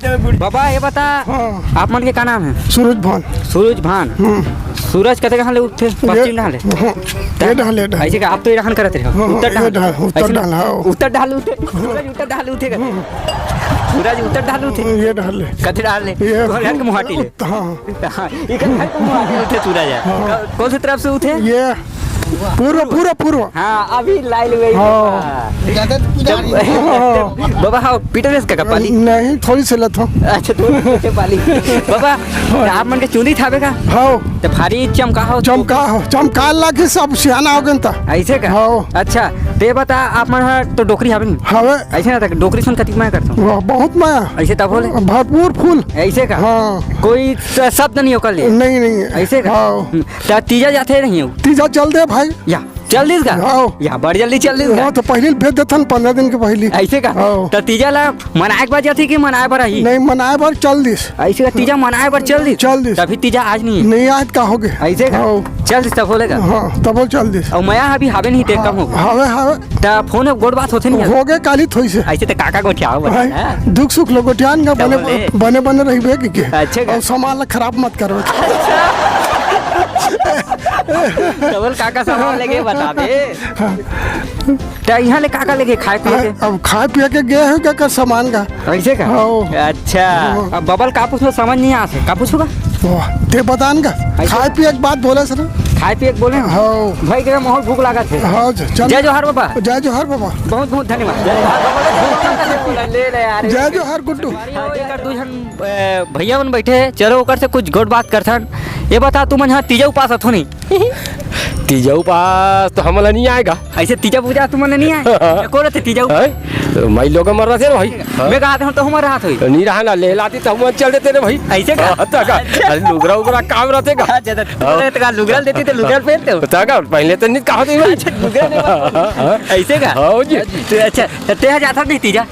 बाबा ये बता आप मन के का नाम है? सूरज भान। सूरज भान। सूरज कहते कहाँ ले उठते? पश्चिम ढाले ऐसे का आप तो इरान करते रहो। उत्तर ढाल उठे सूरज उत्तर ढाल उठे सूरज उत्तर ढाल उठे ये ढाल कथे ढाल ले घर के मुहाटी ले। हां ये घर के मुहाटी उठे सूरज कौन सी तरफ से उठे? ये पूर्व। हाँ अभी लाइल हुई बाबा। हाँ पीटरेस का पाली नहीं थोड़ी से लत हो। अच्छा थोड़ी पाली बाबा आप मन के चुंदी थावे का हो तो भारी चमका लागे सब सियाना हो गन ता ऐसे का हो। अच्छा ते बता आप मन तो डोकरी हवे नहीं हवे ऐसे ना डोकरी सुन कति मैं करता हूं बहुत माया ऐसे तब बोले भरपूर फूल ऐसे का। हाँ कोई शब्द नहीं होकर ले नहीं ऐसे का तीजा जाते नहीं हो तीजा चल दे भाई या चल दिस का या बड़ी जल्दी चल दिस का तो पहले भेज देथन 15 दिन के पहले ऐसे का तो तीजा ला मनाए बार जाती कि मनाए बार ही नहीं मनाए बार चल दिस ऐसे का तीजा मनाए बार चल दिस तभी तीजा आज नहीं आज का होगे ऐसे का चल दिस तब बोलेगा। हां तब चल दिस और मैं अभी हावे नहीं ते कम हो हावे ता फोन गोड़ बात होथे नहीं होगे काली थोई से ऐसे तो काका गोठियाओ बता दुख सुख लो गोठियान का बने रहिबे के अच्छा और सामान खराब मत करो। डबल काका सामान लेके बता दे तो यहाँ ले काका लेके खाए पिए के अब खाए पिए के गए हो क्या कर सामान का ऐसे का अच्छा अब बबल का पूछो समझ नहीं आ से का पूछूगा ते बतान का खाए पिए के बात बोले सर खाए पिए बोले भाई के माहौल भूख लगा थे जय जोहर बाबा जय जोहर बाबा बहुत बहुत धन्यवाद ले ले यार जय जोहर गुड्डू भैया बन बैठे चलो ओकर से कुछ गोट बात करथन। ये बता तू मन यहाँ तीजा उपास अथो नहीं? तीजा उपास तो हमला नहीं आएगा ऐसे तीजा पूजा तुम नहीं आए को रहते तीजा तो मैं लोग मर रहे थे भाई मैं कहा था तो हम रहा था नहीं रहा ना ले लाती तो हम चल देते रे भाई ऐसे का लुगरा उगरा काम रहते का लुगरा देती तो लुगरा पहनते हो का पहले तो नहीं कहा थी भाई ऐसे का हां जी। अच्छा ते जाता नहीं तीजा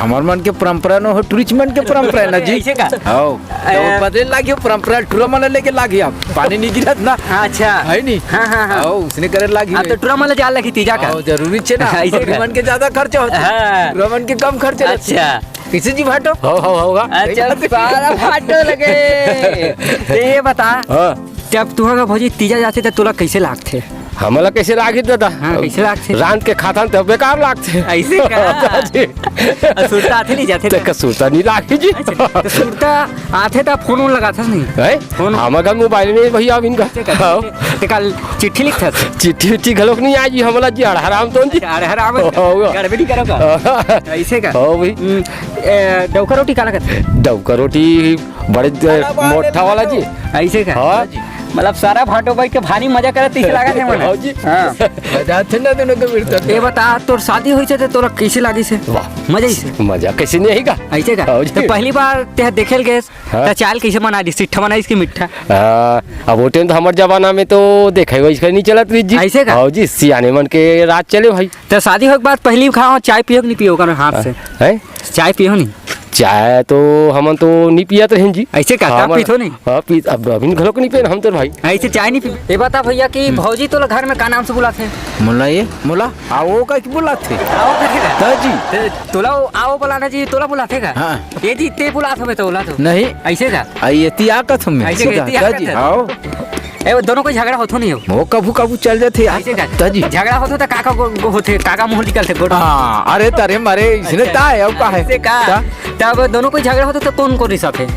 हमार मन के परंपरा न हो टूरिस्ट मन के परंपरा ना जी ऐसे का हां तो बदले लागियो परंपरा टूरा मन लेके लागी आप पानी नहीं गिरत ना अच्छा है नहीं हां उसने करे लागी तो टूरा मन जाल लगी तीजा का जरूरी छे ना ऐसे मन के ज्यादा खर्चा होता है टूरा मन के कम खर्चा। अच्छा किसी जी भाटो होगा अच्छा सारा भाटो लगे ये बता जब तुहरा भौजी तीजा जाते तो तुला कैसे लागते? हमला कैसे लागी दादा? हाँ कैसे लागते? रात के खाता तो बेकार लागते ऐसे का सुरता आते नहीं जाते तो सुरता नहीं लागी जी तो सुरता आते तो फोन लगाता नहीं है फोन हमारा मोबाइल में भैया अब इनका ते कल चिट्ठी लिखता चिट्ठी घलोक नहीं आई हमला जी हराम तो जी हराम गड़बड़ी करोगा ऐसे का हो भाई डौका रोटी काला करते? डौका रोटी बड़े मोटा वाला जी ऐसे का हां मतलब सारा भाटो भाई के भारी मजा करत इसे लागत है मन हां मजा थे ना दोनों के मिलता ये बता तोर शादी होई छे तो तोरा कैसे लागी से? वाह मजा ही से मजा कैसे नहीं आएगा ऐसे का तो पहली बार ते देखेल गए तो चाल कैसे बना दी सिट्ठा बना इसकी मिठा अब वो टाइम तो हमारे जमाना में तो देखे हुआ इसका नहीं चला जी ऐसे का हां जी सियाने मन के रात चले भाई तो शादी हो के बाद पहली खाओ चाय पियो नहीं पियो का हाथ से हैं चाय पियो नहीं? चाय तो हम तो नहीं पिया तो जी ऐसे का पीतो नहीं? हां पी अब अभी घरों को नहीं पिए हम तो भाई ऐसे चाय नहीं पी। ये बता भैया कि भौजी तो घर में का नाम से बुलाते हैं? मुला ये मुला आओ का बुलाते आओ का जी तोला आओ बुलाना जी तोला बुलाते का हां ये जी ते बुलात हमें तो बोला तो नहीं ऐसे का आई तिया का तुम में ऐसे जी आओ ए दोनों को झगड़ा होतो नहीं हो वो कबू चल जाते ऐसे का जी झगड़ा होतो तो काका को होते काका मुंह निकलते गोड़ हां अरे तारे मारे इसने ता है अब का है ऐसे का तब दोनों को झगड़ा होतो तो कौन को रिसात है?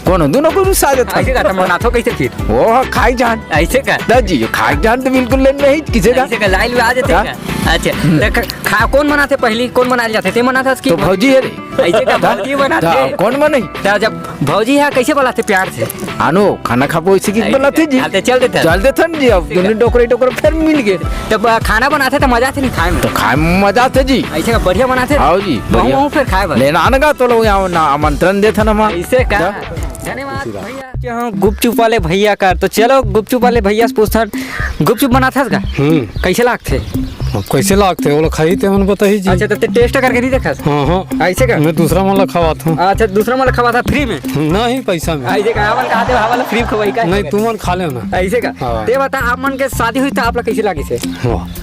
कौन दोनों को रिसा जाता ऐसे का मना तो कैसे फिर वो खाई जान ऐसे का दादी खाई जान तो बिल्कुल नहीं किसे का ऐसे का लाइल में आ जाते हैं अच्छा खा कौन बनाते पहली कौन बनाए जाते थे मनाता तो भौजी है ऐसे का भौजी बनाते कौन बने जब भौजी है कैसे बनाते प्यार से आनो खाना खाबो इसी की बनाते जी चल देते जी अब दोनों टोकरे फिर मिल गए तब खाना बनाते तो मजा थे नहीं खाए में तो खाए में मजा थे जी ऐसे का बढ़िया बनाते आओ जी बढ़िया फिर खाए लेना आनेगा तो लोग यहाँ ना आमंत्रण देता ना ऐसे का धन्यवाद भैया हाँ गुपचुप वाले भैया का तो चलो गुपचुप वाले भैया से पूछता गुपचुप बनाता का कैसे लागते? अब कैसे लागते वो लोग खाई थे मन बताई जी। अच्छा तो टेस्ट करके नहीं देखा? हाँ हाँ ऐसे का मैं दूसरा वाला खवाता हूँ। अच्छा दूसरा वाला खवा था फ्री में? नहीं पैसा में। ऐसे का अपन कहते हो वाला फ्री खवाई का? नहीं तुम खा ले ना। ऐसे का हाँ। ते बता आप मन के शादी हुई तो आप लोग कैसे लागी से?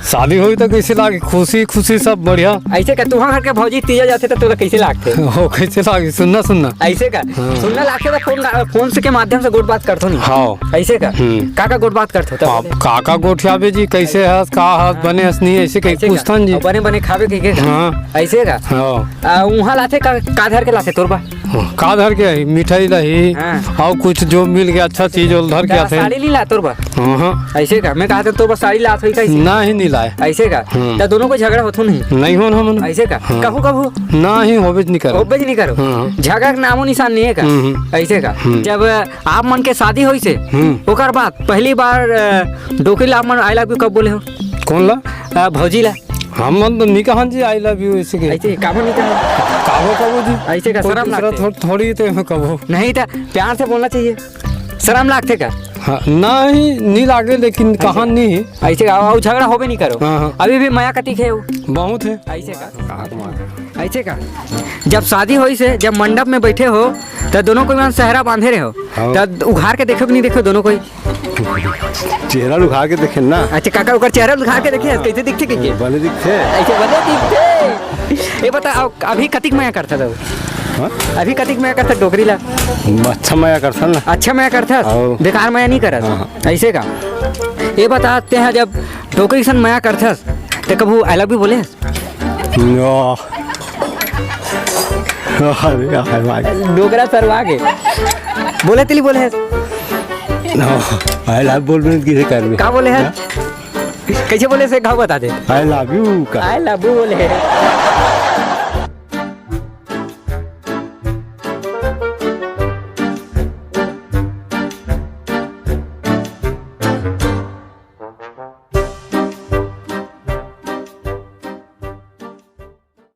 शादी हुई तो कैसे लागे? खुशी खुशी सब बढ़िया। ऐसे का तुहां घर के भौजी तीजा जाते तो तोला कैसे लागते? हो कैसे लागे? सुनना सुनना ऐसे का सुनना लागते तो फोन से के माध्यम से गोट बात करतो नहीं? हाँ ऐसे का काका गोट बात करतो तो काका गोठियाबे जी कैसे हस का हस बने हस नहीं ऐसे कहीं पूछतन जी। बने बने खावे के हाँ ऐसे का हाँ वहाँ लाते का धर के लाते तोरबा का धर के है मिठाई रही और कुछ जो मिल गया अच्छा चीज और धर के आते साड़ी नहीं ला तोरबा? हाँ ऐसे का मैं कहते तोरबा साड़ी लात हुई कैसे? ना ही नहीं लाए। ऐसे का तो दोनों को झगड़ा होतो नहीं हो हम ऐसे का कभू कभू ना ही होबे नहीं करो होबे नहीं करो झगड़ा का नामो निशान नहीं है का? ऐसे का जब आप मन के शादी हुई से ओकर बाद पहली बार डोकरी आप मन आई लव यू कब बोले हो? कौन ला? भौजी ला। हम मन तो नहीं कहा जी आई लव यू ऐसे के ऐसे काबू नहीं कहा काबो काबो जी ऐसे का शर्म लागते? थोड़ी तो कबो नहीं था प्यार से बोलना चाहिए। शर्म लागते का? हाँ नहीं लागे लेकिन कहा नहीं है ऐसे का झगड़ा होबे नहीं करो? हाँ। अभी भी माया कती है वो बहुत है ऐसे का ऐसे का जब शादी हुई से जब मंडप में बैठे हो तो दोनों कोई वहाँ सहरा बांधे रहे हो तो उघार के देखो कि नहीं देखो दोनों कोई? चेहरा उघार के देखे ना। अच्छा काका उकर चेहरा उघार के देखे कैसे दिखते कैसे? भले दिखते ऐसे भले दिखते। ये बता अभी कतिक माया करता था? अभी कतिक माया करता डोकरी ला? अच्छा माया करता ना। अच्छा माया करता बेकार माया नहीं करत ऐसे का? ये बताते हैं जब डोकरी सन माया करता तो कबू आई लव यू बोले? डोकरा सरवा के बोले तिली बोले है? आई लव बोल किसे कर का बोले है? कैसे बोले से घाव बता दे। आई लव यू का आई लव यू बोले